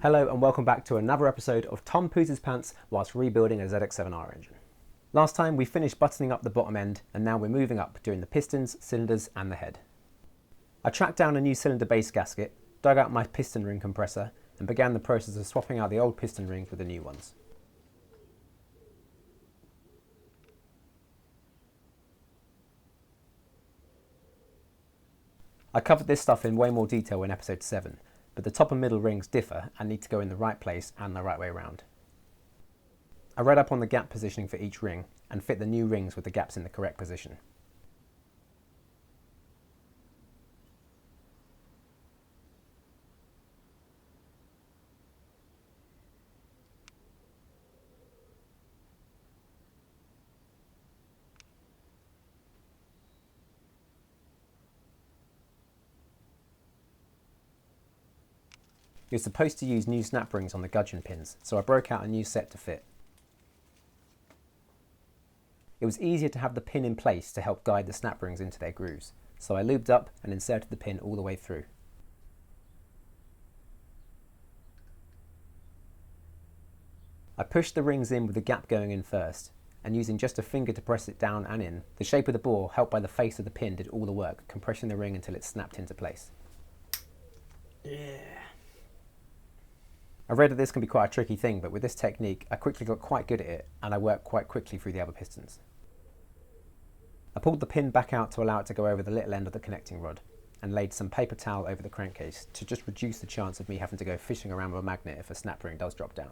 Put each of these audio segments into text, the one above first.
Hello and welcome back to another episode of Tom Poos His Pants whilst rebuilding a ZX7R engine. Last time we finished buttoning up the bottom end and now we're moving up doing the pistons, cylinders and the head. I tracked down a new cylinder base gasket, dug out my piston ring compressor and began the process of swapping out the old piston rings with the new ones. I covered this stuff in way more detail in episode 7, but the top and middle rings differ and need to go in the right place and the right way around. I read up on the gap positioning for each ring and fit the new rings with the gaps in the correct position. You're supposed to use new snap rings on the gudgeon pins, so I broke out a new set to fit. It was easier to have the pin in place to help guide the snap rings into their grooves, so I lubed up and inserted the pin all the way through. I pushed the rings in with the gap going in first, and using just a finger to press it down and in, the shape of the bore helped by the face of the pin did all the work, compressing the ring until it snapped into place. Yeah. I read that this can be quite a tricky thing, but with this technique I quickly got quite good at it and I worked quite quickly through the other pistons. I pulled the pin back out to allow it to go over the little end of the connecting rod and laid some paper towel over the crankcase to just reduce the chance of me having to go fishing around with a magnet if a snap ring does drop down.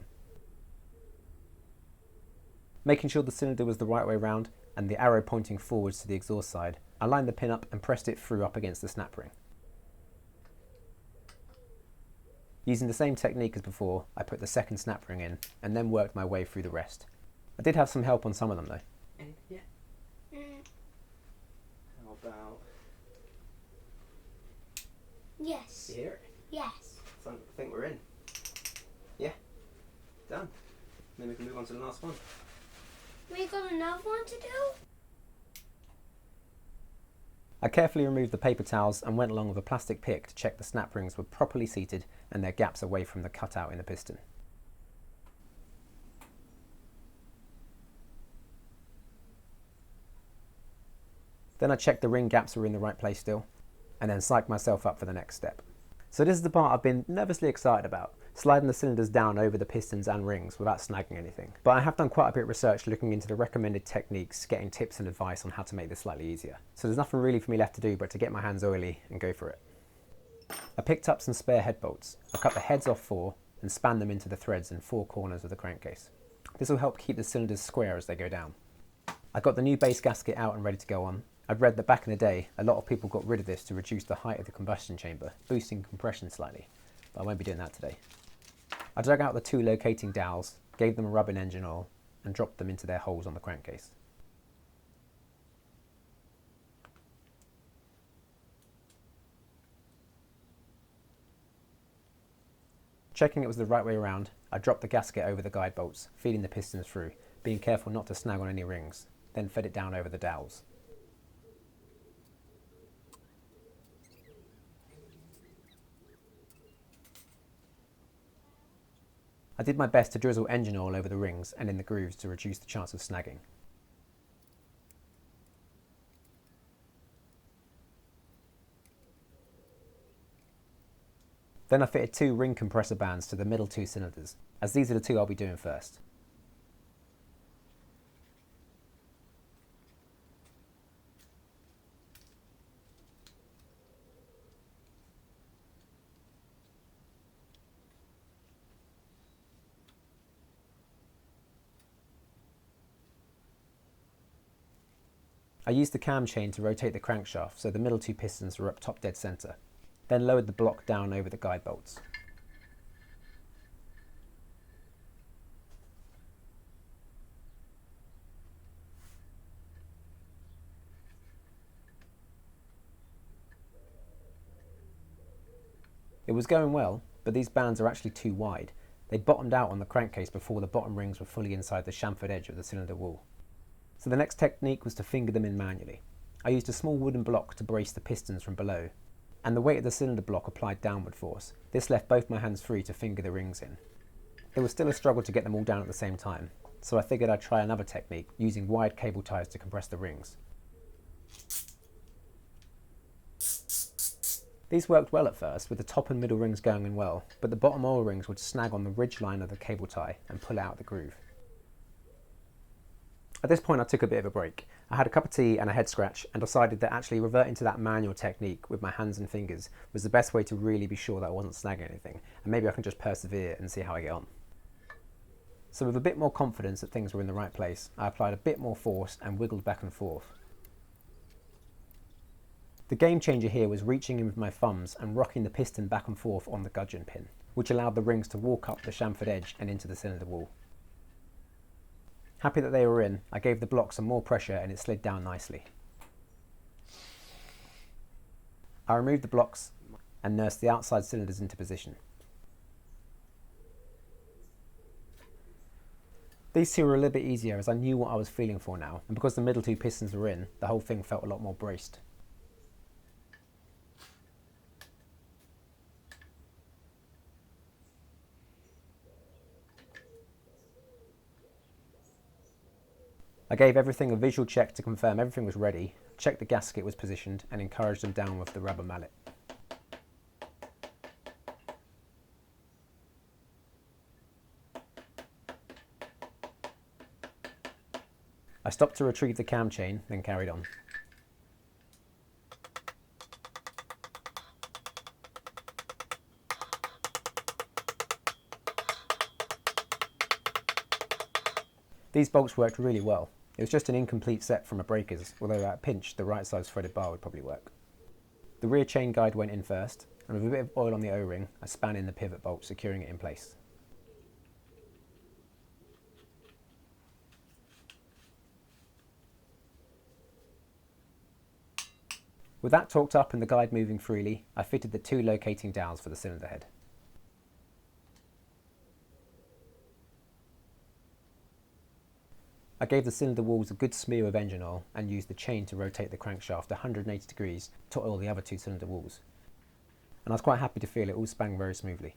Making sure the cylinder was the right way round and the arrow pointing forwards to the exhaust side, I lined the pin up and pressed it through up against the snap ring. Using the same technique as before, I put the second snap ring in and then worked my way through the rest. I did have some help on some of them though. Yeah. How about... Yes. You hear it? Yes. So I think we're in. Yeah. Done. Then we can move on to the last one. We got another one to do? I carefully removed the paper towels and went along with a plastic pick to check the snap rings were properly seated and their gaps away from the cutout in the piston. Then I checked the ring gaps were in the right place still, and then psyched myself up for the next step. So this is the part I've been nervously excited about, sliding the cylinders down over the pistons and rings without snagging anything. But I have done quite a bit of research looking into the recommended techniques, getting tips and advice on how to make this slightly easier. So there's nothing really for me left to do but to get my hands oily and go for it. I picked up some spare head bolts. I cut the heads off 4 and spanned them into the threads in 4 corners of the crankcase. This will help keep the cylinders square as they go down. I got the new base gasket out and ready to go on. I'd read that back in the day, a lot of people got rid of this to reduce the height of the combustion chamber, boosting compression slightly, but I won't be doing that today. I dug out the 2 locating dowels, gave them a rub in engine oil, and dropped them into their holes on the crankcase. Checking it was the right way around, I dropped the gasket over the guide bolts, feeding the pistons through, being careful not to snag on any rings, then fed it down over the dowels. I did my best to drizzle engine oil over the rings and in the grooves to reduce the chance of snagging. Then I fitted 2 ring compressor bands to the middle 2 cylinders, as these are the 2 I'll be doing first. I used the cam chain to rotate the crankshaft so the middle 2 pistons were up top dead centre, then lowered the block down over the guide bolts. It was going well, but these bands are actually too wide. They bottomed out on the crankcase before the bottom rings were fully inside the chamfered edge of the cylinder wall. So the next technique was to finger them in manually. I used a small wooden block to brace the pistons from below, and the weight of the cylinder block applied downward force. This left both my hands free to finger the rings in. It was still a struggle to get them all down at the same time, so I figured I'd try another technique, using wide cable ties to compress the rings. These worked well at first, with the top and middle rings going in well, but the bottom oil rings would snag on the ridge line of the cable tie and pull out the groove. At this point I took a bit of a break. I had a cup of tea and a head scratch and decided that actually reverting to that manual technique with my hands and fingers was the best way to really be sure that I wasn't snagging anything, and maybe I can just persevere and see how I get on. So with a bit more confidence that things were in the right place, I applied a bit more force and wiggled back and forth. The game changer here was reaching in with my thumbs and rocking the piston back and forth on the gudgeon pin, which allowed the rings to walk up the chamfered edge and into the cylinder wall. Happy that they were in, I gave the block some more pressure and it slid down nicely. I removed the blocks and nursed the outside cylinders into position. These two were a little bit easier as I knew what I was feeling for now, and because the middle two pistons were in, the whole thing felt a lot more braced. I gave everything a visual check to confirm everything was ready, checked the gasket was positioned, and encouraged them down with the rubber mallet. I stopped to retrieve the cam chain, then carried on. These bolts worked really well. It was just an incomplete set from a breakers, although at a pinch the right size threaded bar would probably work. The rear chain guide went in first, and with a bit of oil on the O-ring, I span in the pivot bolt, securing it in place. With that torqued up and the guide moving freely, I fitted the two locating dowels for the cylinder head. I gave the cylinder walls a good smear of engine oil and used the chain to rotate the crankshaft 180 degrees to oil the other two cylinder walls. And I was quite happy to feel it all span very smoothly.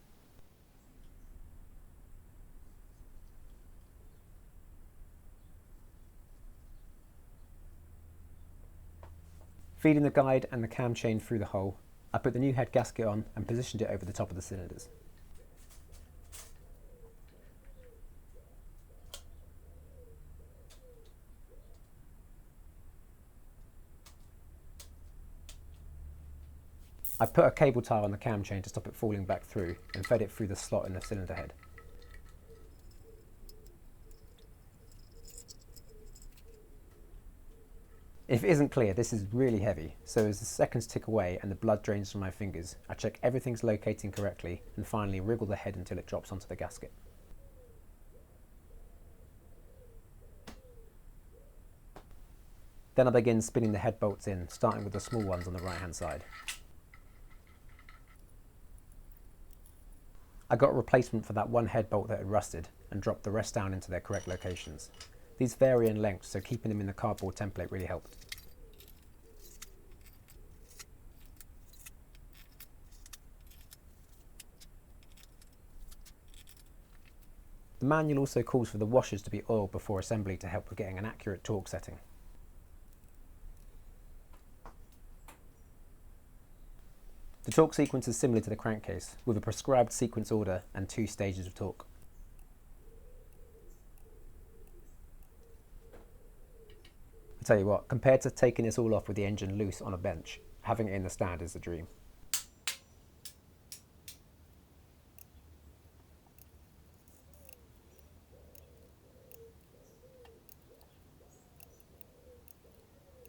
Feeding the guide and the cam chain through the hole, I put the new head gasket on and positioned it over the top of the cylinders. I put a cable tie on the cam chain to stop it falling back through and fed it through the slot in the cylinder head. If it isn't clear, this is really heavy, so as the seconds tick away and the blood drains from my fingers, I check everything's locating correctly and finally wriggle the head until it drops onto the gasket. Then I begin spinning the head bolts in, starting with the small ones on the right hand side. I got a replacement for that one head bolt that had rusted and dropped the rest down into their correct locations. These vary in length, so keeping them in the cardboard template really helped. The manual also calls for the washers to be oiled before assembly to help with getting an accurate torque setting. The torque sequence is similar to the crankcase, with a prescribed sequence order and 2 stages of torque. I tell you what, compared to taking this all off with the engine loose on a bench, having it in the stand is the dream.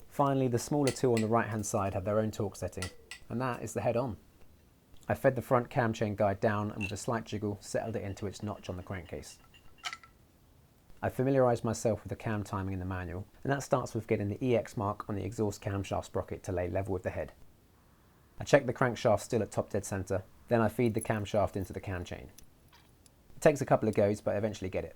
Finally, the smaller two on the right hand side have their own torque setting, and that is the head on. I fed the front cam chain guide down and with a slight jiggle settled it into its notch on the crankcase. I familiarised myself with the cam timing in the manual, and that starts with getting the EX mark on the exhaust camshaft sprocket to lay level with the head. I check the crankshaft still at top dead centre, then I feed the camshaft into the cam chain. It takes a couple of goes, but I eventually get it.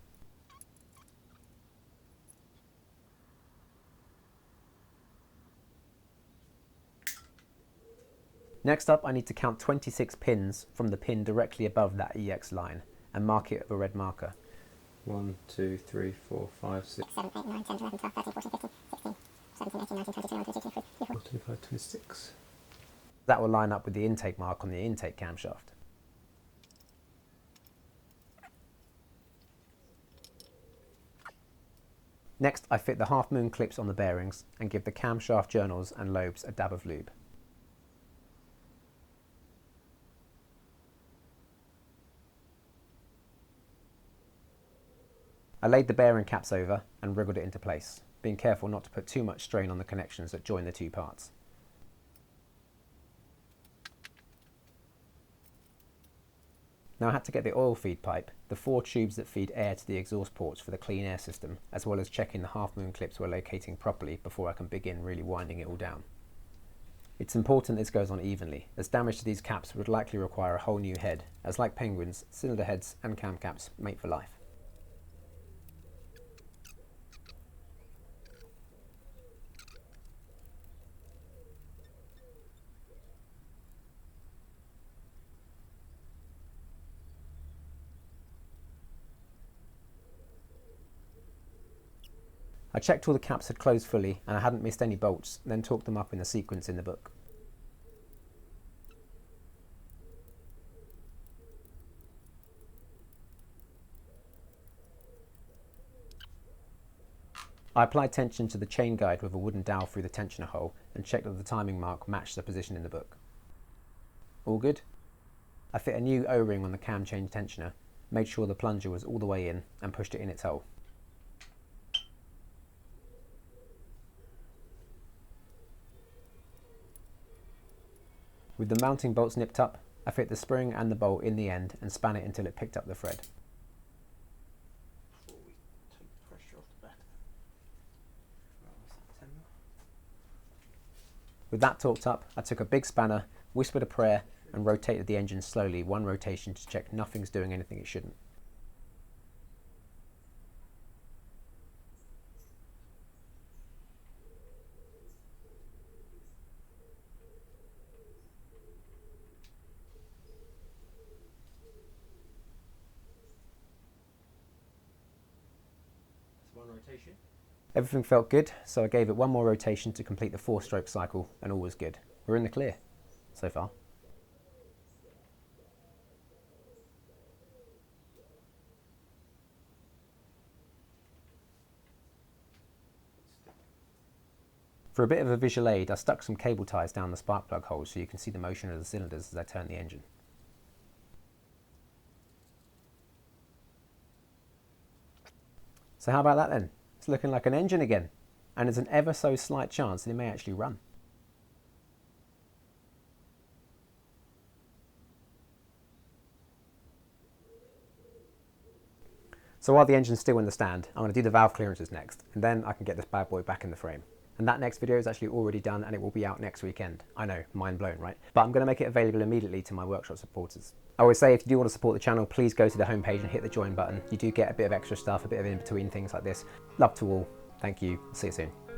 Next up, I need to count 26 pins from the pin directly above that EX line and mark it with a red marker. 1, 2, 3, 4, 5, 6, 7, 8, 9, 10, 11, 12, 13, 14, 15, 16, 17, 18, 19, 20, 21, 22, 23, 24. 25, 26. That will line up with the intake mark on the intake camshaft. Next, I fit the half moon clips on the bearings and give the camshaft journals and lobes a dab of lube. I laid the bearing caps over and wriggled it into place, being careful not to put too much strain on the connections that join the two parts. Now I had to get the oil feed pipe, the 4 tubes that feed air to the exhaust ports for the clean air system, as well as checking the half moon clips were locating properly before I can begin really winding it all down. It's important this goes on evenly, as damage to these caps would likely require a whole new head, as like penguins, cylinder heads and cam caps mate for life. I checked all the caps had closed fully and I hadn't missed any bolts, then torqued them up in the sequence in the book. I applied tension to the chain guide with a wooden dowel through the tensioner hole and checked that the timing mark matched the position in the book. All good? I fit a new O-ring on the cam change tensioner, made sure the plunger was all the way in and pushed it in its hole. With the mounting bolts nipped up, I fit the spring and the bolt in the end and span it until it picked up the thread. Before we take the pressure off the back. September. With that torqued up, I took a big spanner, whispered a prayer and rotated the engine slowly, one rotation to check nothing's doing anything it shouldn't. One rotation. Everything felt good, so I gave it one more rotation to complete the 4-stroke cycle and all was good. We're in the clear so far. For a bit of a visual aid, I stuck some cable ties down the spark plug holes so you can see the motion of the cylinders as I turn the engine. So how about that then? It's looking like an engine again, and there's an ever so slight chance that it may actually run. So while the engine's still in the stand, I'm going to do the valve clearances next, and then I can get this bad boy back in the frame. And that next video is actually already done and it will be out next weekend. I know, mind blown, right? But I'm going to make it available immediately to my workshop supporters. I always say if you do want to support the channel, please go to the homepage and hit the join button. You do get a bit of extra stuff, a bit of in-between things like this. Love to all. Thank you. See you soon.